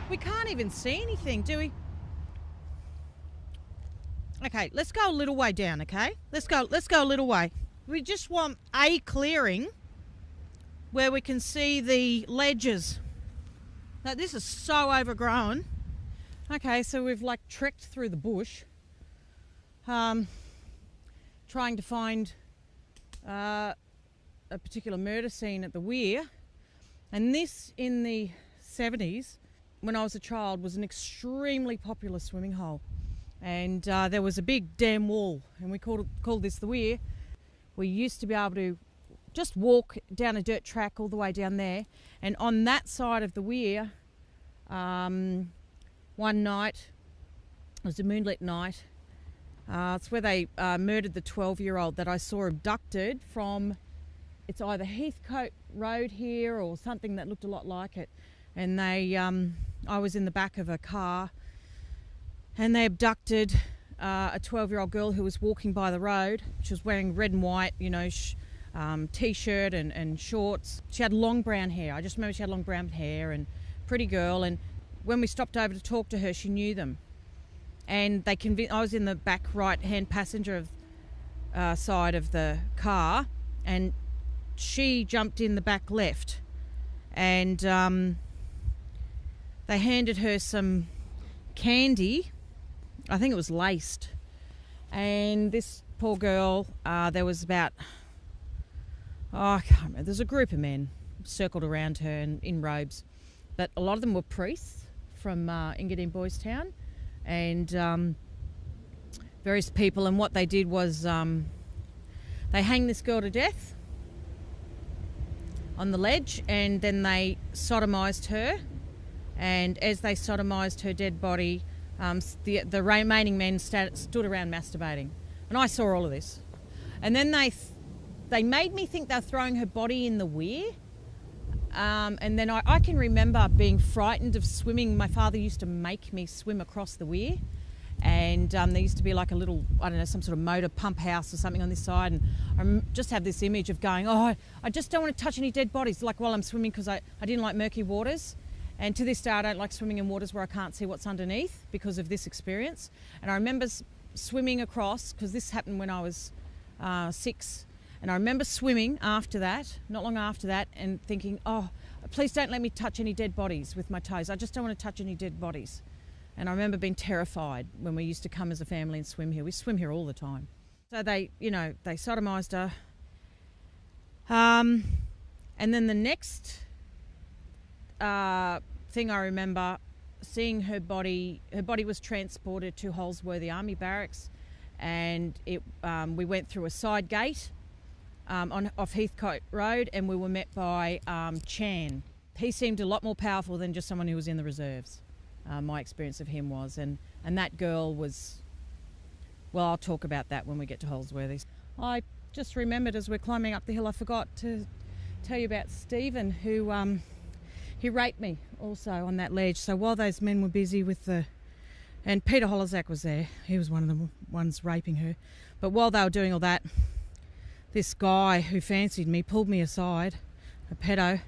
We can't even see anything, do we? Okay, let's go a little way down, okay? Let's go a little way. We just want a clearing where we can see the ledges. Now, this is so overgrown. Okay, so we've like trekked through the bush, trying to find a particular murder scene at the weir. And this, in the 70s, when I was a child, was an extremely popular swimming hole. And there was a big dam wall, and we called this the weir. We used to be able to just walk down a dirt track all the way down there. And on that side of the weir, one night, it was a moonlit night, it's where they murdered the 12-year-old that I saw abducted from, it's either Heathcote Road here or something that looked a lot like it. And they, I was in the back of a car, and they abducted a 12-year-old girl who was walking by the road. She was wearing red and white, you know, t-shirt and shorts. She had long brown hair. I just remember she had long brown hair, and pretty girl. And when we stopped over to talk to her, she knew them. And they I was in the back right-hand passenger of side of the car, and she jumped in the back left. And they handed her some candy. I think it was laced. And this poor girl, there was about, I can't remember, there's a group of men circled around her in robes. But a lot of them were priests from Engadine Boys Town, and various people. And what they did was they hanged this girl to death on the ledge, and then they sodomised her. And as they sodomised her dead body, the remaining men stood around masturbating. And I saw all of this. And then they made me think they were throwing her body in the weir. And then I can remember being frightened of swimming. My father used to make me swim across the weir. And there used to be like a little, I don't know, some sort of motor pump house or something on this side. And I just have this image of going, oh, I just don't want to touch any dead bodies, like while I'm swimming, because I didn't like murky waters. And to this day, I don't like swimming in waters where I can't see what's underneath because of this experience. And I remember swimming across, because this happened when I was 6. And I remember swimming after that, not long after that, and thinking, oh, please don't let me touch any dead bodies with my toes. I just don't want to touch any dead bodies. And I remember being terrified when we used to come as a family and swim here. We swim here all the time. So they, you know, they sodomised her. And then the next thing I remember, seeing her body was transported to Holsworthy Army Barracks, and we went through a side gate off Heathcote Road, and we were met by Chan. He seemed a lot more powerful than just someone who was in the reserves. My experience of him was, and that girl was, well, I'll talk about that when we get to Holsworthy. I just remembered as we're climbing up the hill, I forgot to tell you about Stephen, who he raped me also on that ledge. So while those men were busy with and Peter Holozak was there, he was one of the ones raping her. But while they were doing all that, this guy who fancied me pulled me aside, a pedo,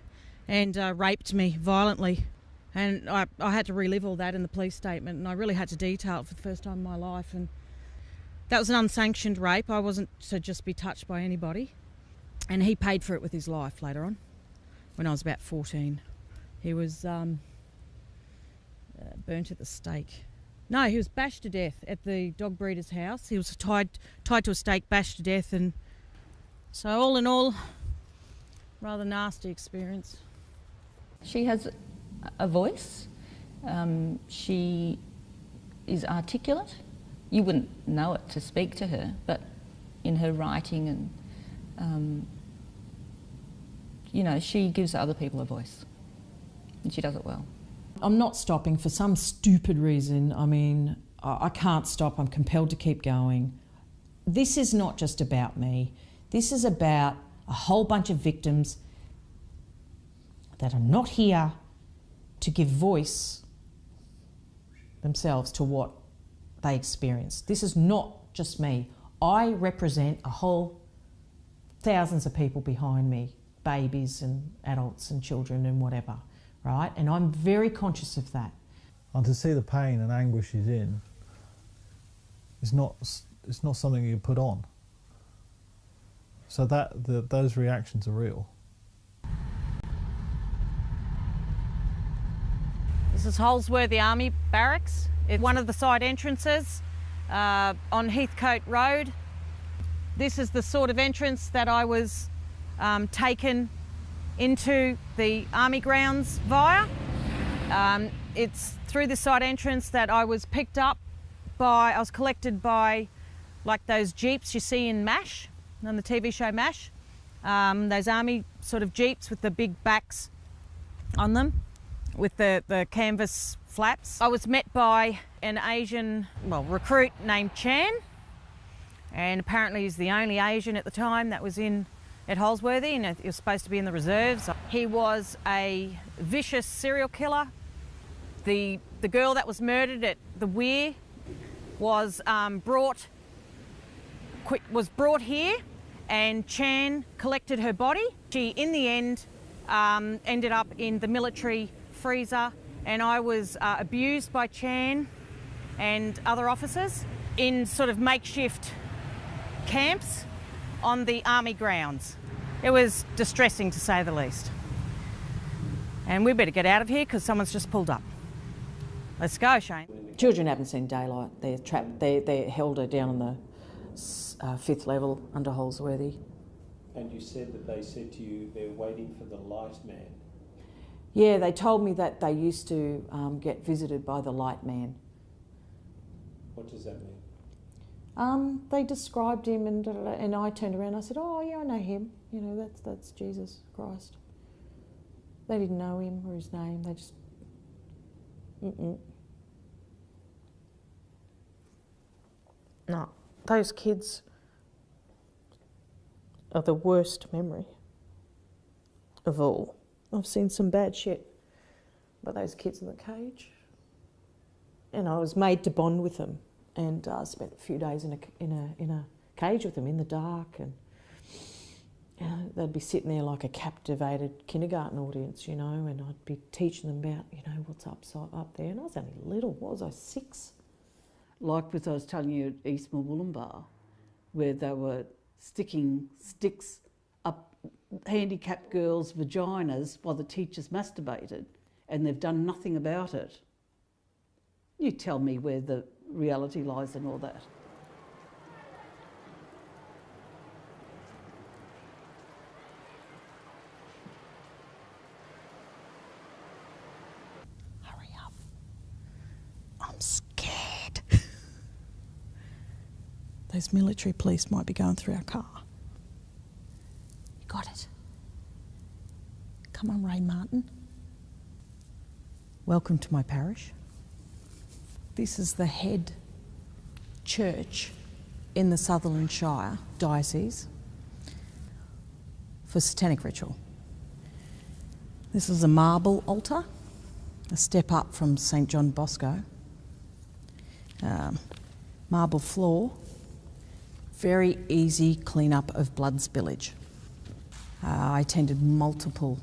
and raped me violently. And I had to relive all that in the police statement, and I really had to detail it for the first time in my life. And that was an unsanctioned rape. I wasn't to just be touched by anybody. And he paid for it with his life later on, when I was about 14. He was burnt at the stake. No, he was bashed to death at the dog breeder's house. He was tied to a stake, bashed to death. And so all in all, rather nasty experience. She has a voice. She is articulate. You wouldn't know it to speak to her, but in her writing and, you know, she gives other people a voice, and she does it well. I'm not stopping for some stupid reason. I mean, I can't stop. I'm compelled to keep going. This is not just about me. This is about a whole bunch of victims that are not here to give voice themselves to what they experienced. This is not just me. I represent a whole thousands of people behind me, babies and adults and children and whatever, right? And I'm very conscious of that. And to see the pain and anguish she's in, it's not something you put on. So those reactions are real. This is Holsworthy Army Barracks. It's one of the side entrances on Heathcote Road. This is the sort of entrance that I was taken into the army grounds via. It's through this side entrance that I was picked up by, I was collected by like those jeeps you see in MASH, on the TV show MASH. Those army sort of jeeps with the big backs on them, with the canvas flaps. I was met by an Asian, recruit named Chan, and apparently he's the only Asian at the time that was at Holsworthy, and he was supposed to be in the reserves. He was a vicious serial killer. The girl that was murdered at the Weir was brought here, and Chan collected her body. She, in the end, ended up in the military freezer, and I was abused by Chan and other officers in sort of makeshift camps on the army grounds. It was distressing, to say the least. And we better get out of here because someone's just pulled up. Let's go, Shane. Children haven't seen daylight. They're trapped. They're held down on the 5th level under Holsworthy. And you said that they said to you they're waiting for the light man. Yeah, they told me that they used to get visited by the light man. What does that mean? They described him, and I turned around and I said, oh yeah, I know him. You know, that's Jesus Christ. They didn't know him or his name. They just, No, those kids are the worst memory of all. I've seen some bad shit, but those kids in the cage, and I was made to bond with them, and spent a few days in a cage with them in the dark, and they'd be sitting there like a captivated kindergarten audience, you know, and I'd be teaching them about, you know, what's up there, and I was only little. What was I, 6? Like what I was telling you at East Wollumbar, where they were sticking sticks up handicapped girls' vaginas while the teachers masturbated, and they've done nothing about it. You tell me where the reality lies in all that. Hurry up. I'm scared. Those military police might be going through our car. You got it. Come on, Ray Martin. Welcome to my parish. This is the head church in the Sutherland Shire Diocese for Satanic ritual. This is a marble altar, a step up from St John Bosco. Marble floor, very easy clean-up of blood spillage. I attended multiple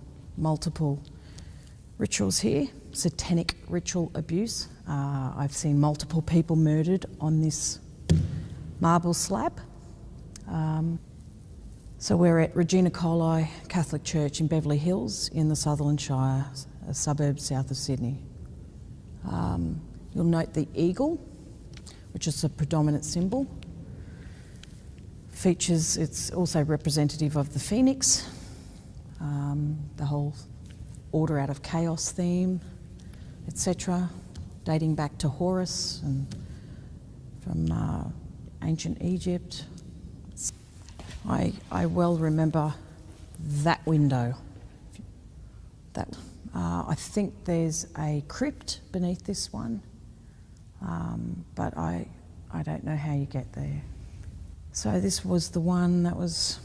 rituals here, satanic ritual abuse. I've seen multiple people murdered on this marble slab. So we're at Regina Coli Catholic Church in Beverly Hills in the Sutherland Shire, a suburb south of Sydney. You'll note the eagle, which is a predominant symbol. Features, it's also representative of the phoenix, the whole order out of chaos theme, etc., dating back to Horus and from ancient Egypt. I well remember that window. I think there's a crypt beneath this one, but I don't know how you get there. So this was the one that was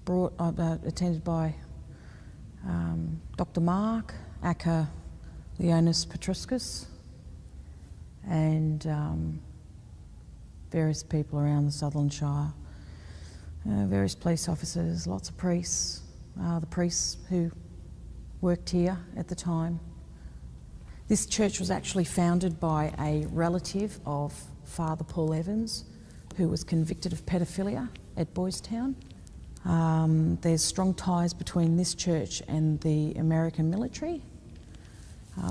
attended by Dr. Mark, Aka Leonis Petruscus, and various people around the Sutherland Shire, various police officers, lots of priests, the priests who worked here at the time. This church was actually founded by a relative of Father Paul Evans, who was convicted of pedophilia at Boys Town. There's strong ties between this church and the American military,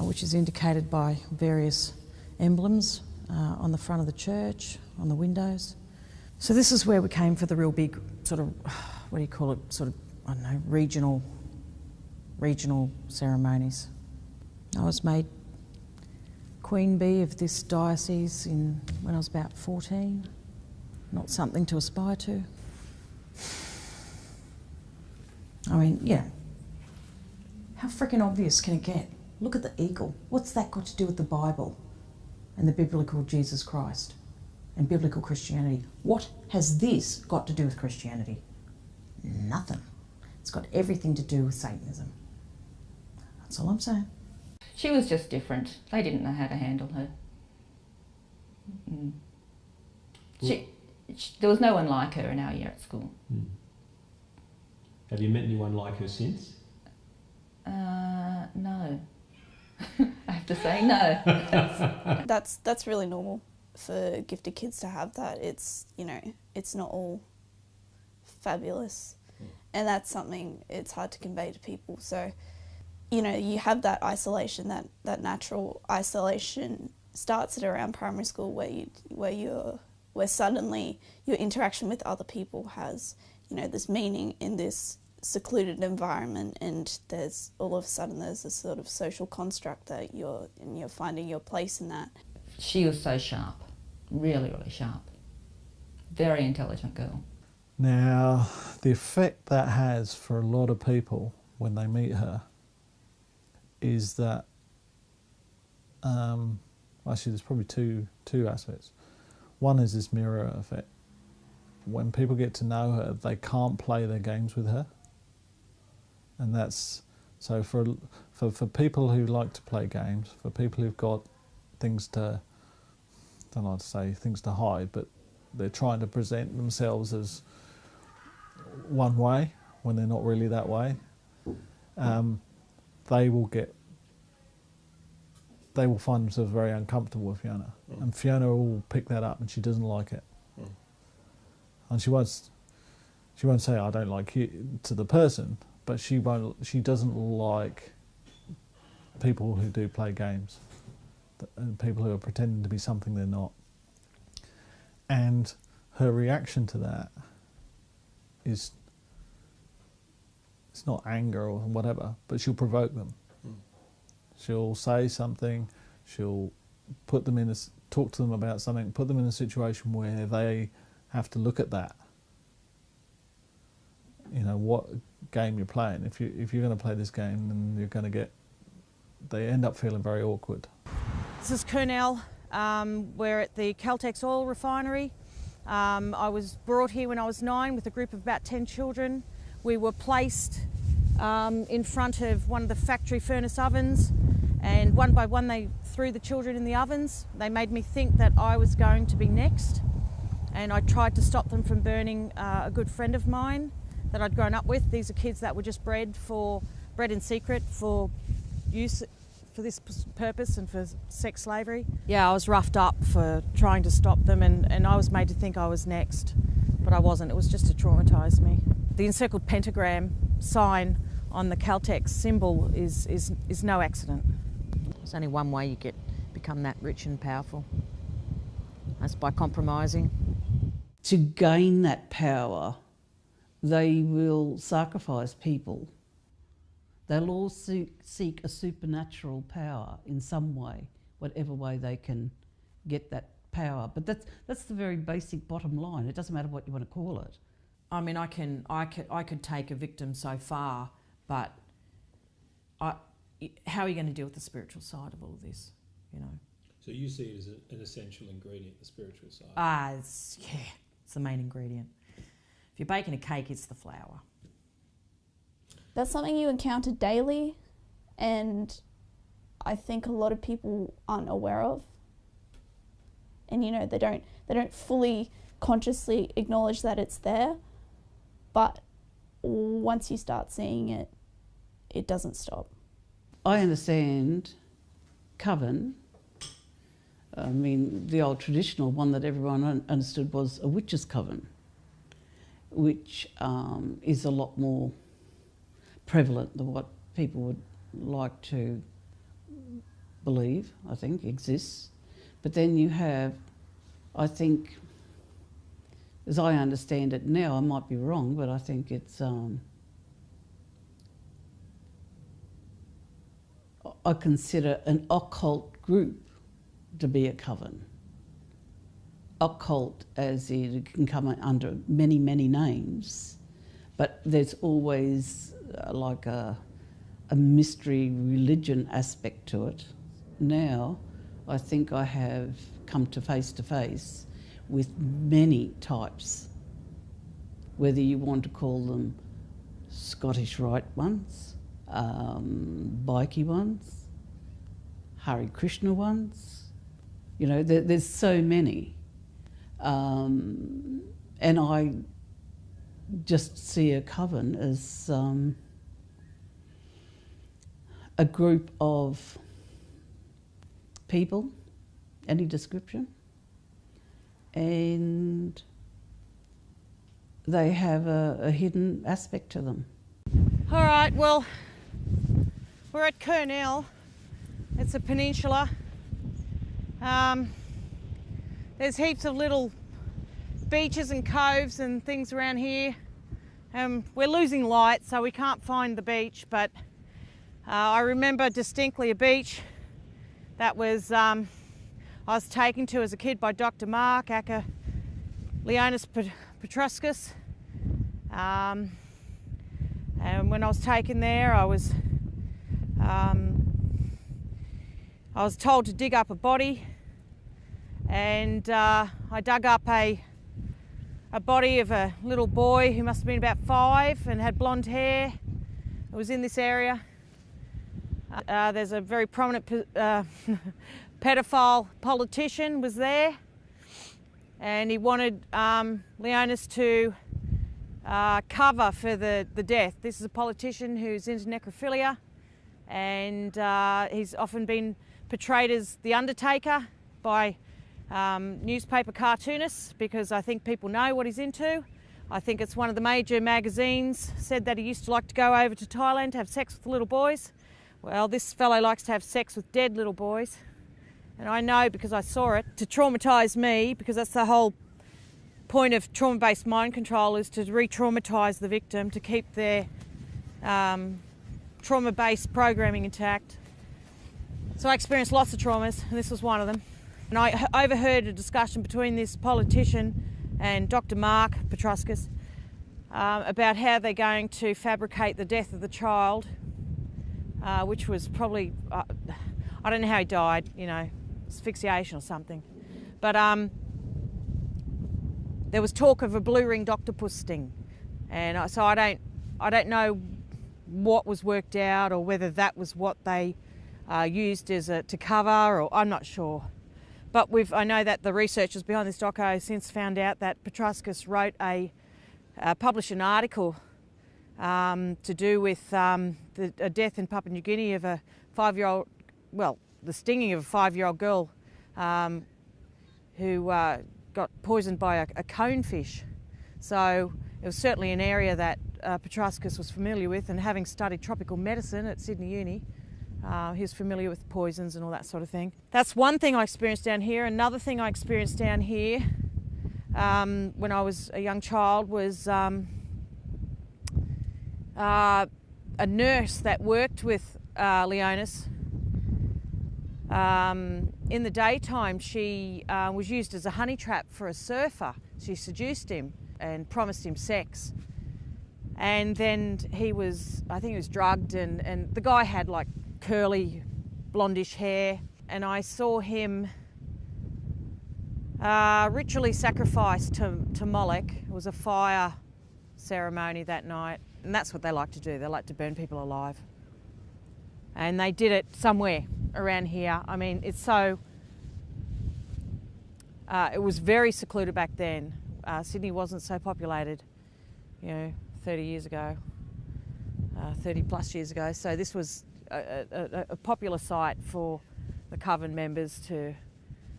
which is indicated by various emblems on the front of the church, on the windows. So this is where we came for the real big sort of, what do you call it, sort of, I don't know, regional ceremonies. I was made Queen Bee of this diocese when I was about 14. Not something to aspire to. I mean, yeah. How freaking obvious can it get? Look at the eagle. What's that got to do with the Bible and the biblical Jesus Christ and biblical Christianity? What has this got to do with Christianity? Nothing. It's got everything to do with Satanism. That's all I'm saying. She was just different. They didn't know how to handle her. There was no one like her in our year at school. Have you met anyone like her since? No. I have to say no. That's really normal for gifted kids to have that. It's, you know, it's not all fabulous. And that's something it's hard to convey to people. So, you know, you have that isolation, that natural isolation starts at around primary school where suddenly your interaction with other people has, you know, this meaning in this secluded environment, and there's all of a sudden there's a sort of social construct that you're finding your place in that. She was so sharp, really, really sharp. Very intelligent girl. Now, the effect that has for a lot of people when they meet her is that, actually there's probably two aspects. One is this mirror effect. When people get to know her, they can't play their games with her. And that's, so for people who like to play games, for people who've got things to, I don't like to say things to hide, but they're trying to present themselves as one way when they're not really that way, they will find themselves very uncomfortable with Fiona. And Fiona will pick that up, and she doesn't like it. And she won't say, I don't like you to the person, but she doesn't like people who do play games, and people who are pretending to be something they're not. And her reaction to that is, it's not anger or whatever, but she'll provoke them. She'll say something, she'll talk to them about something, put them in a situation where they have to look at that. You know, what game you're playing. If you're going to play this game, then you're going to they end up feeling very awkward. This is Kurnell. We're at the Caltex oil refinery. I was brought here when I was 9 with a group of about 10 children. We were placed in front of one of the factory furnace ovens, and one by one they threw the children in the ovens. They made me think that I was going to be next, and I tried to stop them from burning a good friend of mine that I'd grown up with. These are kids that were just bred in secret for use for this purpose and for sex slavery. Yeah, I was roughed up for trying to stop them, and I was made to think I was next, but I wasn't. It was just to traumatise me. The encircled pentagram sign on the Caltex symbol is no accident. There's only one way you become that rich and powerful. That's by compromising. To gain that power, they will sacrifice people. They'll all seek a supernatural power in some way, whatever way they can get that power. But that's the very basic bottom line. It doesn't matter what you want to call it. I mean, I could take a victim so far, but how are you going to deal with the spiritual side of all of this? You know. So you see it as an essential ingredient, the spiritual side. It's the main ingredient. If you're baking a cake, it's the flour. That's something you encounter daily, and I think a lot of people aren't aware of. And you know, they don't fully consciously acknowledge that it's there, but once you start seeing it, it doesn't stop. I understand coven, I mean, the old traditional one that everyone understood was a witch's coven, which is a lot more prevalent than what people would like to believe, I think, exists. But then you have, I think, as I understand it now, I might be wrong, but I think it's, I consider an occult group to be a coven. Occult as it can come under many, many names, but there's always like a mystery religion aspect to it. Now, I think I have come to face with many types, whether you want to call them Scottish Rite ones, bikey ones, Hare Krishna ones. You know, there's so many. And I just see a coven as a group of people, any description, and they have a hidden aspect to them. All right, well, we're at Kurnell. It's a peninsula. There's heaps of little beaches and coves and things around here. We're losing light, so we can't find the beach, but I remember distinctly a beach that was I was taken to as a kid by Dr. Mark, aka Leonis Petruscus. And when I was taken there, I was told to dig up a body, and I dug up a body of a little boy who must have been about 5 and had blonde hair. It was in this area. There's a very prominent pedophile politician was there, and he wanted Leonis to cover for the death. This is a politician who's into necrophilia, and he's often been portrayed as the Undertaker by newspaper cartoonists, because I think people know what he's into. I think it's one of the major magazines said that he used to like to go over to Thailand to have sex with little boys. Well, this fellow likes to have sex with dead little boys, and I know because I saw it, to traumatise me, because that's the whole point of trauma-based mind control, is to re-traumatise the victim, to keep their trauma-based programming intact. So I experienced lots of traumas, and this was one of them. And I overheard a discussion between this politician and Dr. Mark Petruscus about how they're going to fabricate the death of the child, which was probably, I don't know how he died, you know, asphyxiation or something. But there was talk of a blue-ringed octopus sting, and so I don't know what was worked out, or whether that was what they used as to cover, or I'm not sure. But I know that the researchers behind this doco since found out that Petruscus published an article to do with a death in Papua New Guinea of a 5-year-old, well, the stinging of a 5-year-old girl who got poisoned by a conefish. So it was certainly an area that Petruscus was familiar with, and having studied tropical medicine at Sydney Uni, he was familiar with poisons and all that sort of thing. That's one thing I experienced down here. Another thing I experienced down here when I was a young child was a nurse that worked with Leonis. In the daytime, she was used as a honey trap for a surfer. She seduced him and promised him sex. And then I think he was drugged, and the guy had like curly blondish hair, and I saw him ritually sacrificed to Moloch. It was a fire ceremony that night, and that's what they like to do. They like to burn people alive. And they did it somewhere around here. I mean, it's so, it was very secluded back then. Sydney wasn't so populated, you know, 30 years ago, 30 plus years ago. So this was a popular site for the coven members to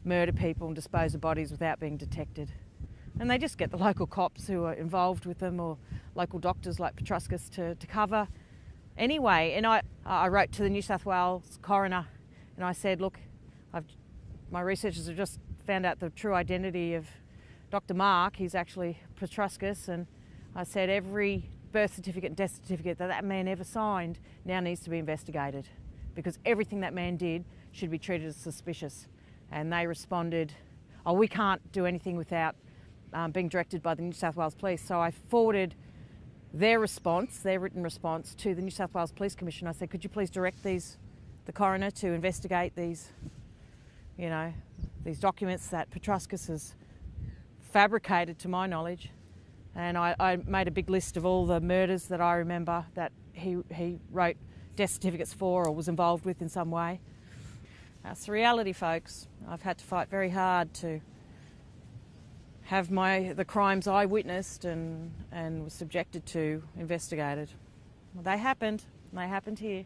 murder people and dispose of bodies without being detected. And they just get the local cops who are involved with them, or local doctors like Petruscus to cover. Anyway, and I wrote to the New South Wales coroner and I said, look, my researchers have just found out the true identity of Dr. Mark. He's actually Petruscus, and I said every birth certificate and death certificate that man ever signed now needs to be investigated, because everything that man did should be treated as suspicious. And they responded, oh, we can't do anything without being directed by the New South Wales Police. So I forwarded their response, their written response, to the New South Wales Police Commission. I said, could you please direct the coroner to investigate these, these documents that Petruscus has fabricated, to my knowledge. And I made a big list of all the murders that I remember that he wrote death certificates for or was involved with in some way. That's the reality, folks. I've had to fight very hard to have the crimes I witnessed and was subjected to investigated. Well, they happened. They happened here.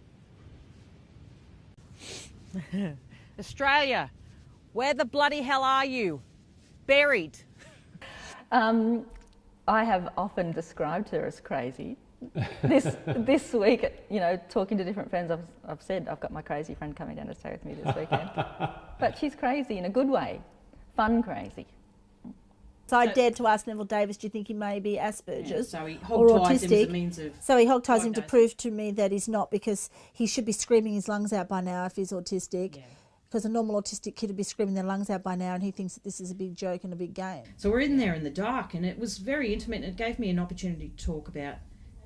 Australia, where the bloody hell are you? Buried. I have often described her as crazy. This week, talking to different friends, I've said I've got my crazy friend coming down to stay with me this weekend. But she's crazy in a good way, fun crazy. So I dared to ask Neville Davis, do you think he may be Asperger's so he or hogties him as autistic? a means of So he hogties him to diagnosing. prove to me that he's not, because he should be screaming his lungs out by now if he's autistic. Yeah. Because a normal autistic kid would be screaming their lungs out by now, and he thinks that this is a big joke and a big game. So we're in there in the dark, and it was very intimate, and it gave me an opportunity to talk about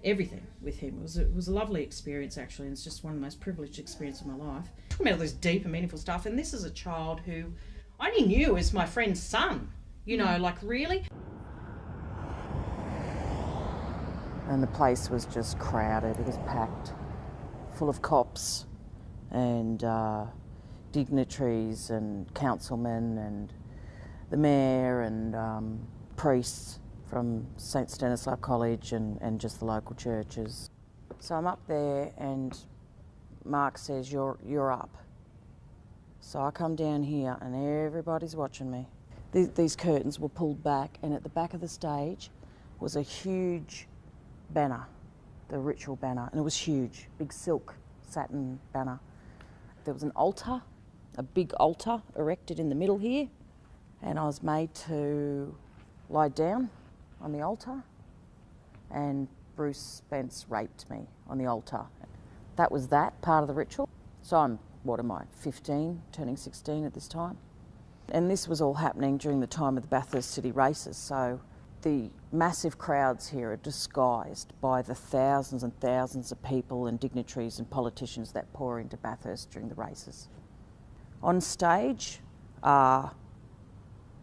everything with him. It was a lovely experience, actually, and it's just one of the most privileged experiences of my life. Talking about all this deep and meaningful stuff, and this is a child who I only knew as my friend's son, really. And the place was just crowded. It was packed, full of cops and dignitaries and councilmen and the mayor and priests from St Stanislav College and just the local churches. So I'm up there and Mark says, you're up. So I come down here and everybody's watching me. These curtains were pulled back, and at the back of the stage was a huge banner, the ritual banner, and it was huge, big silk satin banner. There was an altar, a big altar erected in the middle here, and I was made to lie down on the altar, and Bruce Spence raped me on the altar. That was that part of the ritual. So I'm, 15, turning 16 at this time. And this was all happening during the time of the Bathurst City races, so the massive crowds here are disguised by the thousands and thousands of people and dignitaries and politicians that pour into Bathurst during the races. On stage are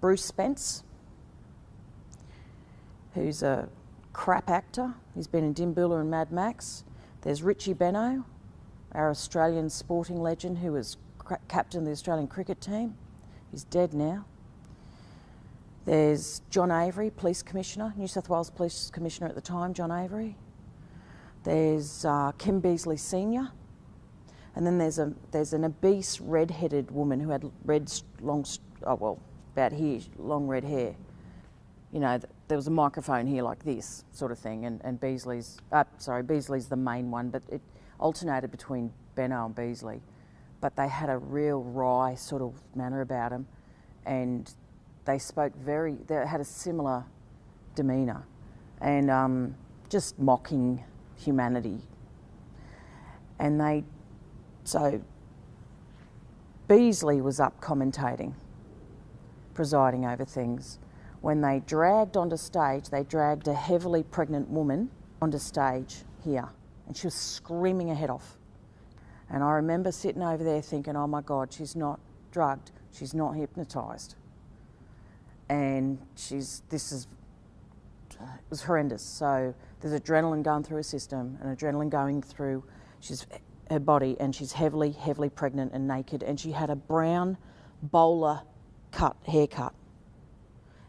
Bruce Spence, who's a crap actor. He's been in Dimboola and Mad Max. There's Richie Benaud, our Australian sporting legend who was captain of the Australian cricket team. He's dead now. There's John Avery, Police Commissioner, New South Wales Police Commissioner at the time, John Avery. There's Kim Beazley Senior. And then there's an obese red-headed woman who had long red hair. There was a microphone here like this sort of thing, and Beazley's the main one, but it alternated between Benaud and Beazley. But they had a real wry sort of manner about them, and they they had a similar demeanour, and just mocking humanity. And so Beazley was up commentating, presiding over things. When they dragged onto stage, they dragged a heavily pregnant woman onto stage here, and she was screaming her head off. And I remember sitting over there thinking, oh my God, she's not drugged, she's not hypnotised. And it was horrendous. So there's adrenaline going through her system and adrenaline going through her body, and she's heavily, heavily pregnant and naked, and she had a brown bowler haircut.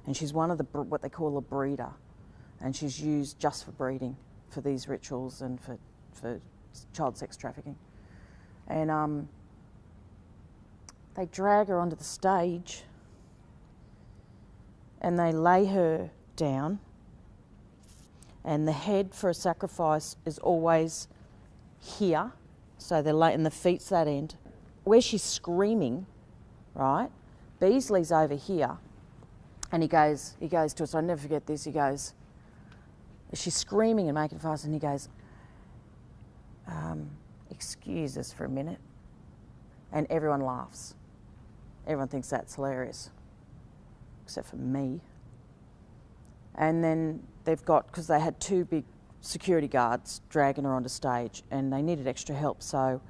And she's one of what they call a breeder, and she's used just for breeding, for these rituals and for child sex trafficking. And they drag her onto the stage and they lay her down, and the head for a sacrifice is always here, so they're laying the feet's that end. Where she's screaming, right, Beasley's over here, and he goes to us, I'll never forget this, he goes, she's screaming and making fuss, and he goes, excuse us for a minute, and everyone laughs. Everyone thinks that's hilarious, except for me. And then they've got, because they had 2 big security guards dragging her onto stage, and they needed extra help, so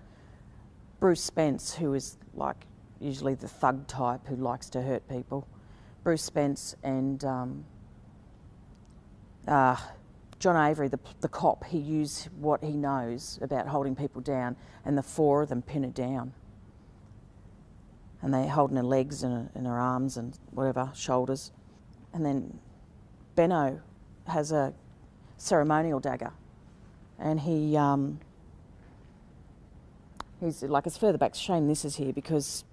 Bruce Spence, who is like usually the thug type who likes to hurt people, Bruce Spence and John Avery, the cop, he used what he knows about holding people down, and the 4 of them pin her down. And they're holding her legs and her arms and whatever, shoulders. And then Benno has a ceremonial dagger, and he's like, it's further back. It's a shame this is here because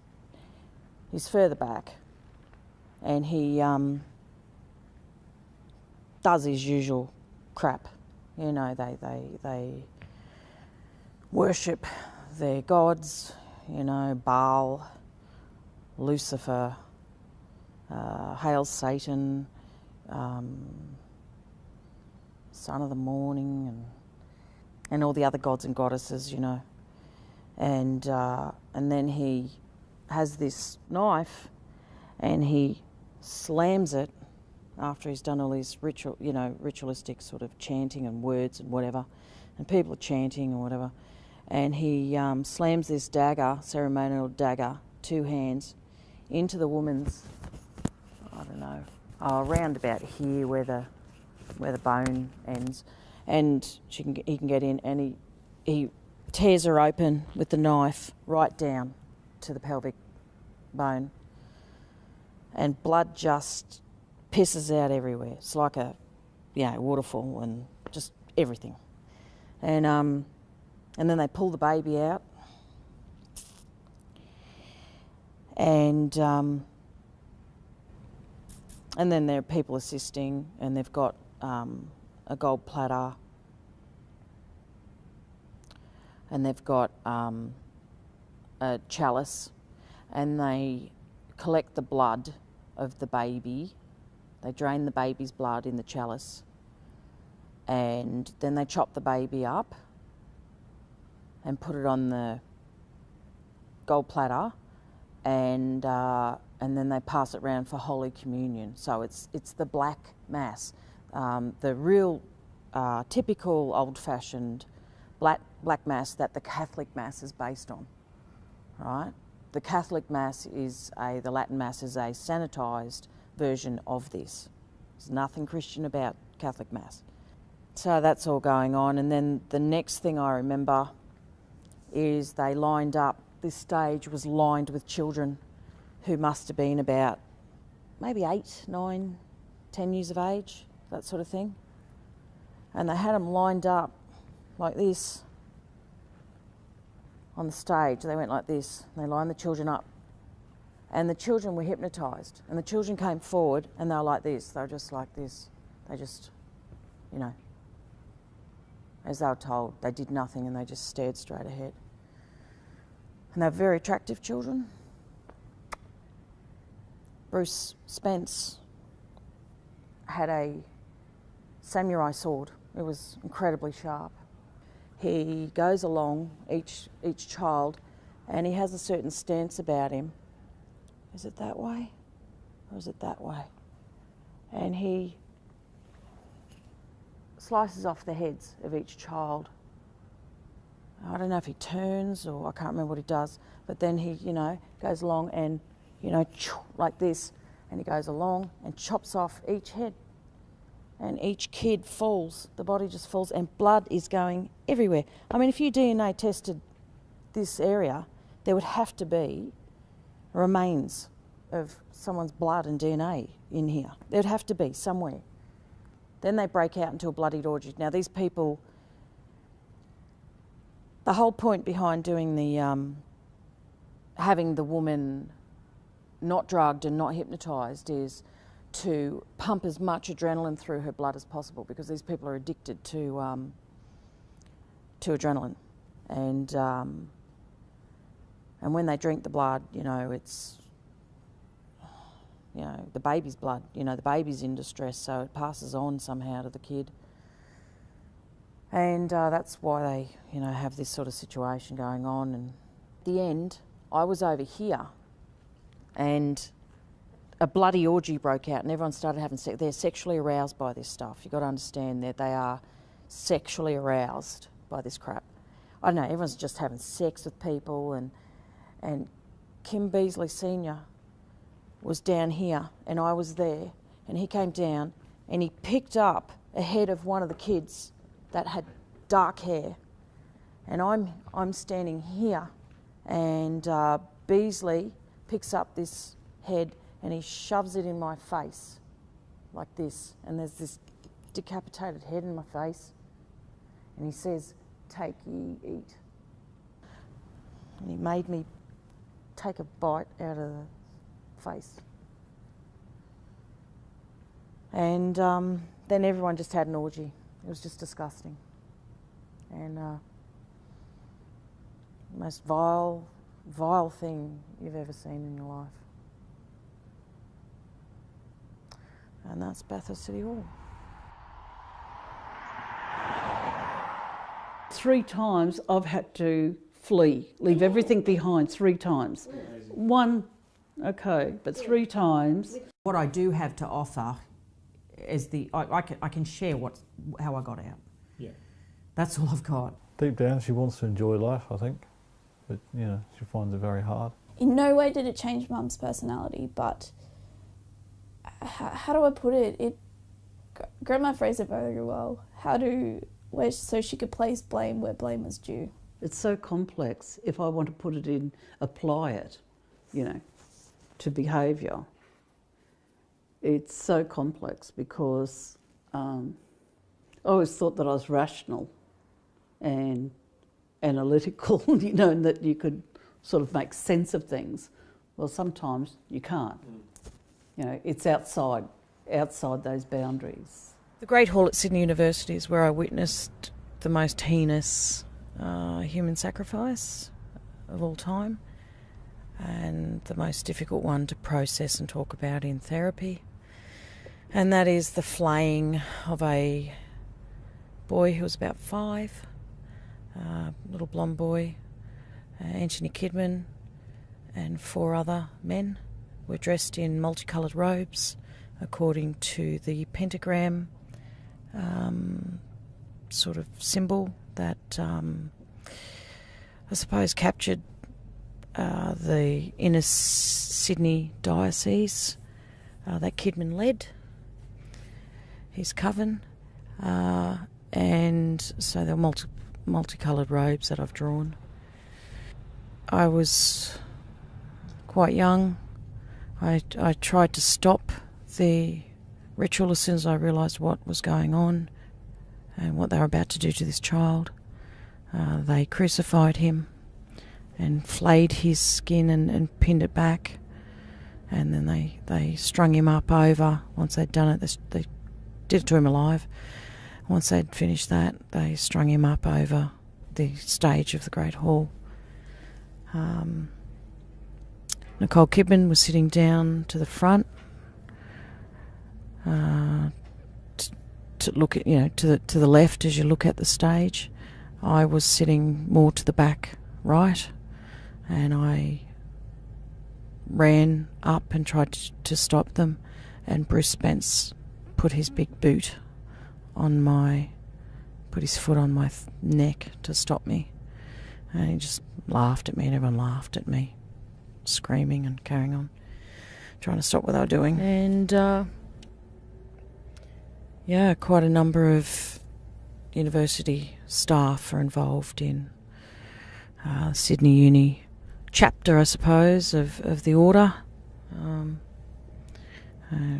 he's further back, and he does his usual crap. You know, they worship their gods, you know, Baal, Lucifer, hail Satan, son of the morning, and all the other gods and goddesses, you know. And then he has this knife, and he slams it after he's done all his ritualistic sort of chanting and words and whatever, and people are chanting or whatever, and he slams this dagger, ceremonial dagger, 2 hands, into the woman's, I don't know, around about here where the bone ends, and he can get in, and he tears her open with the knife right down to the pelvic bone, and blood just pisses out everywhere. It's like a waterfall, and just everything. And then they pull the baby out, and then there are people assisting, and they've got a gold platter, and they've got a chalice, and they collect the blood of the baby. They drain the baby's blood in the chalice, and then they chop the baby up and put it on the gold platter, and then they pass it around for Holy Communion. So it's the black mass, the real typical old-fashioned black mass that the Catholic mass is based on, right? The Catholic mass the Latin mass is a sanitised version of this. There's nothing Christian about Catholic mass. So that's all going on, and then the next thing I remember is they lined up, this stage was lined with children who must have been about maybe 8, 9, 10 years of age, that sort of thing. And they had them lined up like this on the stage. They went like this, they lined the children up, and the children were hypnotised, and the children came forward and they were like this. They were just like this. They just, you know, as they were told, they did nothing, and they just stared straight ahead. And they're very attractive children. Bruce Spence had a samurai sword. It was incredibly sharp. He goes along each child, and he has a certain stance about him. Is it that way, or is it that way? And he slices off the heads of each child. I don't know if he turns, or I can't remember what he does, but then he, you know, goes along and, you know, like this, and he goes along and chops off each head. And each kid falls, the body just falls, and blood is going everywhere. I mean, if you DNA tested this area, there would have to be remains of someone's blood and DNA in here. There'd have to be somewhere. Then they break out into a bloodied orgy. Now these people, the whole point behind doing the having the woman not drugged and not hypnotised is to pump as much adrenaline through her blood as possible, because these people are addicted to adrenaline, and when they drink the blood, it's the baby's blood. The baby's in distress, so it passes on somehow to the kid, and that's why they have this sort of situation going on. And at the end, I was over here, and a bloody orgy broke out, and everyone started having sex. They're sexually aroused by this stuff. You've got to understand that they are sexually aroused by this crap. I don't know, everyone's just having sex with people, and Kim Beasley Senior was down here, and I was there, and he came down, and he picked up a head of one of the kids that had dark hair, and I'm standing here, and Beasley picks up this head and he shoves it in my face like this, and there's this decapitated head in my face, and he says, "Take ye, eat." And he made me take a bite out of the face. And then everyone just had an orgy. It was just disgusting. And the most vile thing you've ever seen in your life. And that's Bathurst City Hall. 3 times I've had to flee, leave everything behind 3 times. One, okay, but 3 times. What I do have to offer is I can share how I got out. Yeah. That's all I've got. Deep down, she wants to enjoy life, I think, but she finds it very hard. In no way did it change Mum's personality, but how do I put it? Grandma phrased it very well. So she could place blame where blame was due. It's so complex. If I want to put it in, apply it, to behaviour. It's so complex because I always thought that I was rational and analytical, and that you could sort of make sense of things. Well, sometimes you can't. It's outside those boundaries. The Great Hall at Sydney University is where I witnessed the most heinous human sacrifice of all time, and the most difficult one to process and talk about in therapy. And that is the flaying of a boy who was about 5, little blonde boy, Anthony Kidman, and 4 other men were dressed in multicoloured robes according to the pentagram sort of symbol that I suppose captured the inner Sydney diocese that Kidman led, his coven, and so there were multicoloured robes that I've drawn. I was quite young. I tried to stop the ritual as soon as I realised what was going on and what they were about to do to this child. They crucified him and flayed his skin and pinned it back, and then they strung him up over. Once they'd done it, they did it to him alive. Once they'd finished that, they strung him up over the stage of the Great Hall. Nicole Kidman was sitting down to the front to look at, to the left as you look at the stage. I was sitting more to the back right, and I ran up and tried to stop them, and Bruce Spence put his big boot on put his foot on my neck to stop me, and he just laughed at me, and everyone laughed at me, screaming and carrying on, trying to stop what they were doing. And quite a number of university staff are involved in Sydney Uni chapter, I suppose, of the order,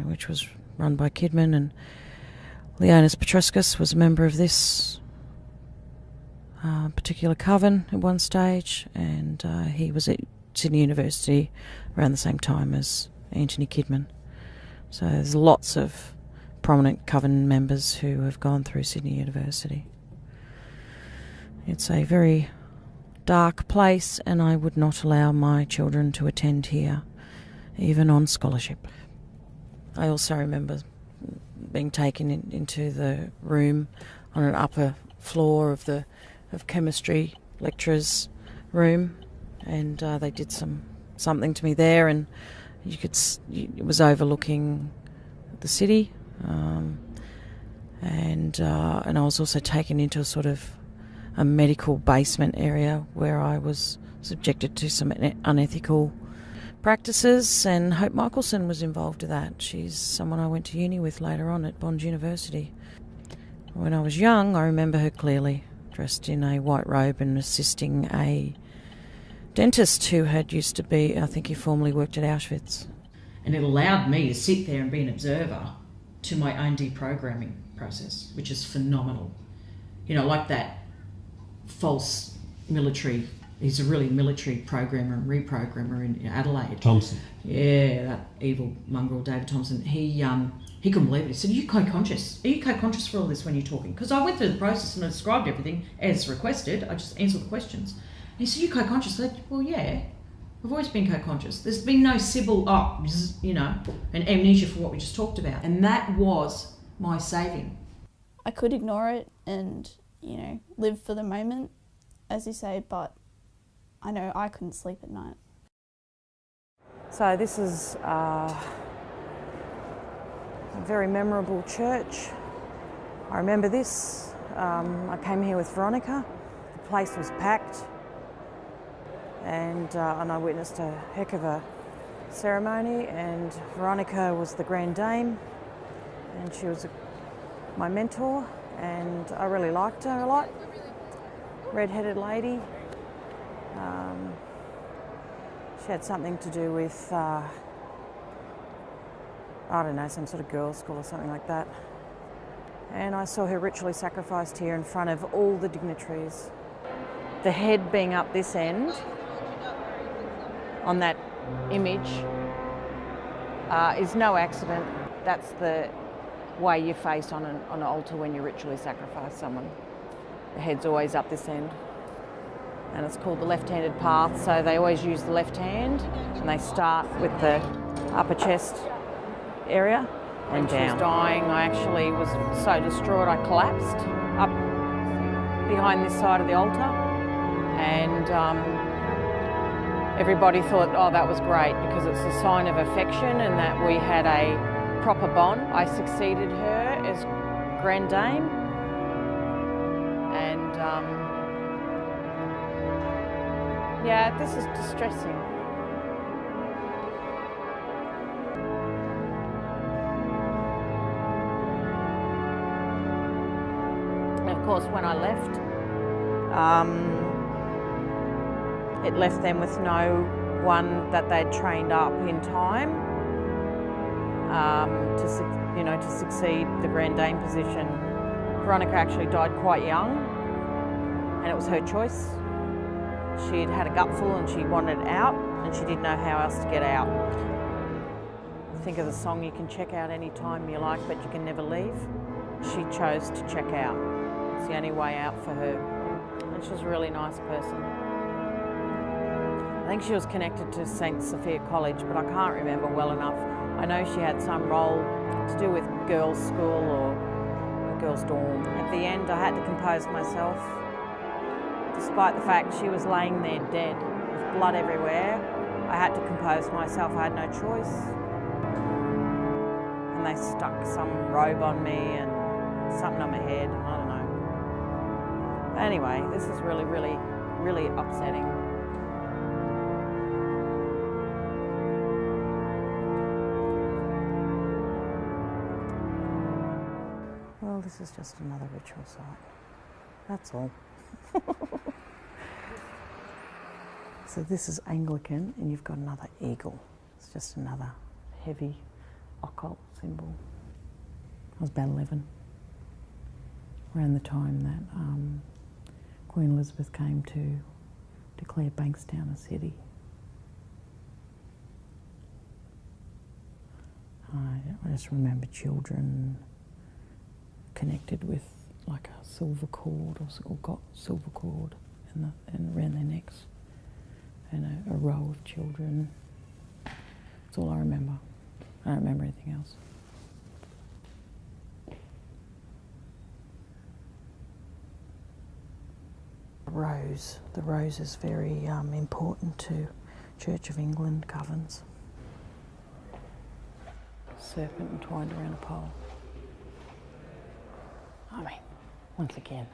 which was run by Kidman, and Leonis Petrescus was a member of this particular coven at one stage, and he was Sydney University around the same time as Anthony Kidman. So there's lots of prominent Coven members who have gone through Sydney University. It's a very dark place, and I would not allow my children to attend here, even on scholarship. I also remember being taken into the room on an upper floor of chemistry lecturers' room, and they did something to me there, and it was overlooking the city, and I was also taken into a sort of a medical basement area where I was subjected to some unethical practices, and Hope Michelson was involved with that. She's someone I went to uni with later on at Bond University. When I was young, I remember her clearly, dressed in a white robe and assisting a dentist who had used to be, I think he formerly worked at Auschwitz. And it allowed me to sit there and be an observer to my own deprogramming process, which is phenomenal. You know, like that false military, he's a really military programmer and reprogrammer in Adelaide. Thompson. Yeah, that evil mongrel, David Thompson. He couldn't believe it. He said, "Are you co-conscious? Are you co-conscious for all this when you're talking?" Because I went through the process and I described everything as requested. I just answered the questions. And he said, "You co-conscious?" I said, "Well, yeah. I've always been co-conscious. There's been no Sybil, an amnesia for what we just talked about." And that was my saving. I could ignore it and, live for the moment, as you say, but I know I couldn't sleep at night. So this is a very memorable church. I remember this. I came here with Veronica. The place was packed, and I witnessed a heck of a ceremony, and Veronica was the Grand Dame, and she was my mentor, and I really liked her a lot. Red-headed lady. She had something to do with, some sort of girls' school or something like that. And I saw her ritually sacrificed here in front of all the dignitaries. The head being up this end on that image is no accident. That's the way you face on an altar when you ritually sacrifice someone. The head's always up this end. And it's called the left-handed path, so they always use the left hand, and they start with the upper chest area and down. When she was dying, I actually was so distraught I collapsed up behind this side of the altar, and everybody thought, oh, that was great, because it's a sign of affection and that we had a proper bond. I succeeded her as Grand Dame, and yeah, this is distressing. And of course, when I left, it left them with no one that they'd trained up in time to succeed the Grand Dame position. Veronica actually died quite young, and it was her choice. She'd had a gutful and she wanted out, and she didn't know how else to get out. Think of the song, you can check out any time you like, but you can never leave. She chose to check out. It's the only way out for her. And she was a really nice person. I think she was connected to St. Sophia College, but I can't remember well enough. I know she had some role to do with girls' school or a girls' dorm. At the end, I had to compose myself. Despite the fact she was laying there dead, with blood everywhere, I had to compose myself. I had no choice. And they stuck some robe on me and something on my head, I don't know. But anyway, this is really, really, really upsetting. Well, this is just another ritual site. That's all. So this is Anglican, and you've got another eagle. It's just another heavy occult symbol. I was about 11, around the time that Queen Elizabeth came to declare Bankstown a city. I just remember children connected with like a silver cord or got silver cord and around their necks, and a row of children. That's all I remember. I don't remember anything else. The rose is very important to Church of England covens. Serpent entwined around a pole. I mean, once again,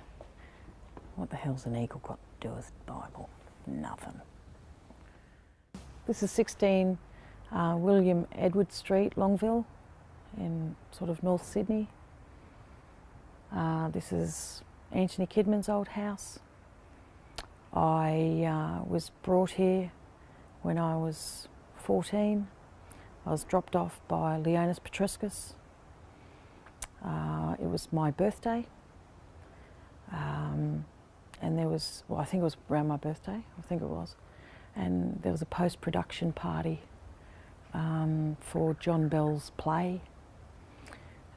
what the hell's an eagle got to do with the Bible? Nothing. This is 16 William Edward Street, Longville, in sort of North Sydney. This is Anthony Kidman's old house. I was brought here when I was 14. I was dropped off by Leonis Petriscus. It was my birthday. And there was, well, I think it was around my birthday, I think it was. And there was a post-production party for John Bell's play.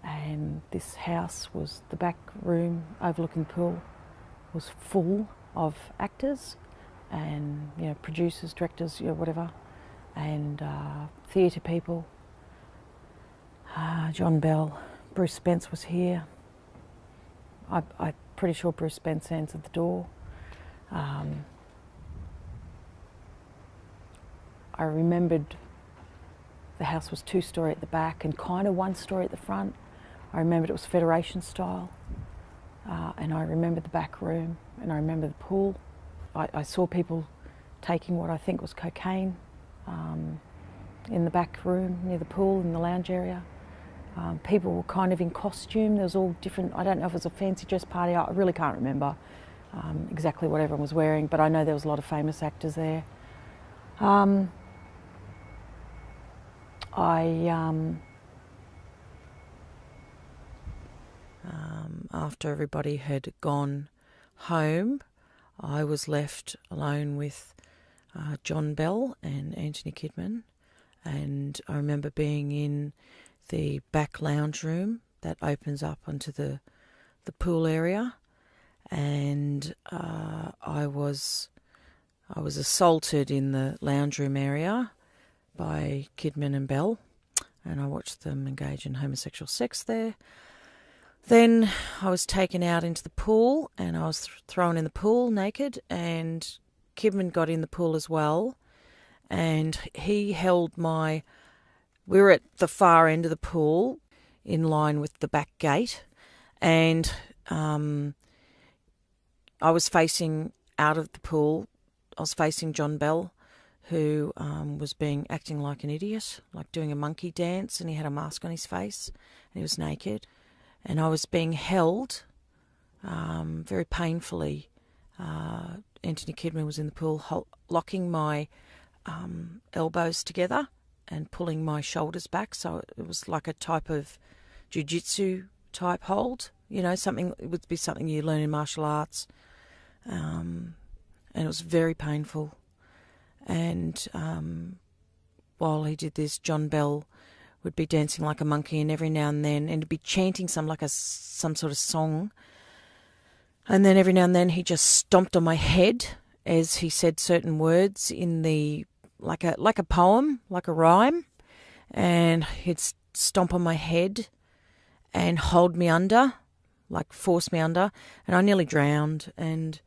And this house was, the back room overlooking the pool was full of actors and, you know, producers, directors, you know, whatever, and theatre people. John Bell, Bruce Spence was here. I'm pretty sure Bruce Spence answered the door. I remembered the house was 2-story at the back and kind of 1-story at the front. I remembered it was Federation style. And I remember the back room, and I remember the pool. I saw people taking what I think was cocaine in the back room near the pool in the lounge area. People were kind of in costume. There was all different, I don't know if it was a fancy dress party, I really can't remember exactly what everyone was wearing, but I know there was a lot of famous actors there. After everybody had gone home, I was left alone with John Bell and Anthony Kidman, and I remember being in the back lounge room that opens up onto the pool area, and I was assaulted in the lounge room area by Kidman and Bell, and I watched them engage in homosexual sex there. Then I was taken out into the pool, and I was thrown in the pool naked, and Kidman got in the pool as well, and he held we were at the far end of the pool in line with the back gate, and I was facing out of the pool. I was facing John Bell, who was acting like an idiot, like doing a monkey dance, and he had a mask on his face, and he was naked. And I was being held very painfully. Anthony Kidman was in the pool locking my elbows together and pulling my shoulders back. So it was like a type of jiu-jitsu type hold, you know, something, it would be something you learn in martial arts. And it was very painful. And while he did this, John Bell would be dancing like a monkey, and every now and then, and he'd be chanting some sort of song, and then every now and then he just stomped on my head as he said certain words in the like a poem, like a rhyme, and he'd stomp on my head and hold me under, like force me under, and I nearly drowned. And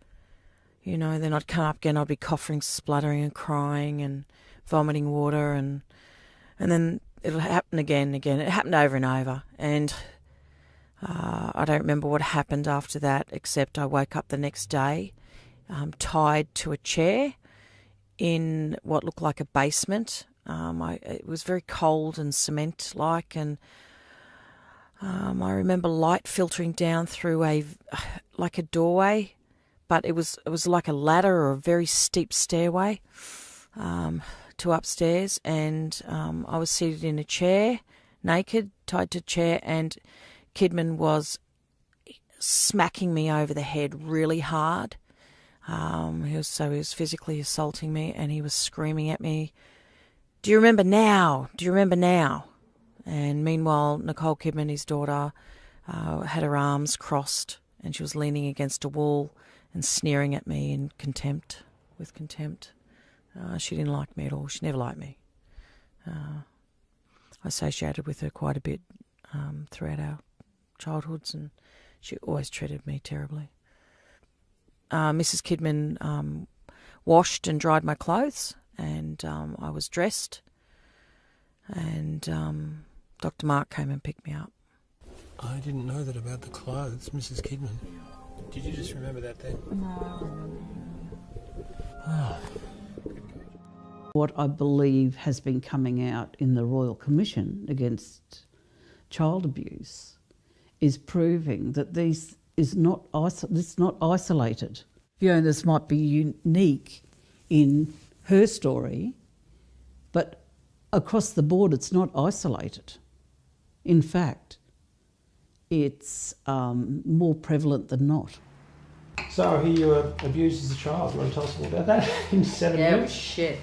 you know, then I'd come up again, I'd be coughing, spluttering, and crying, and vomiting water, and then it'll happen again and again. It happened over and over. And I don't remember what happened after that, except I woke up the next day tied to a chair in what looked like a basement. It was very cold and cement-like, and I remember light filtering down through like a doorway, but it was like a ladder or a very steep stairway to upstairs, and I was seated in a chair, naked, tied to a chair, and Kidman was smacking me over the head really hard. He was physically assaulting me, and he was screaming at me, "Do you remember now? Do you remember now?" And meanwhile, Nicole Kidman, his daughter, had her arms crossed and she was leaning against a wall and sneering at me in contempt, with contempt. She didn't like me at all. She never liked me. I associated with her quite a bit throughout our childhoods, and she always treated me terribly. Mrs. Kidman washed and dried my clothes, and I was dressed, and Dr. Mark came and picked me up. I didn't know that about the clothes, Mrs. Kidman. Did you just remember that then? No. Oh. What I believe has been coming out in the Royal Commission against child abuse is proving that this is not isolated. Fiona's might be unique in her story, but across the board it's not isolated. In fact, it's more prevalent than not. So I hear you were abused as a child. You want to tell us all about that in 7 Yeah, it minutes? was shit.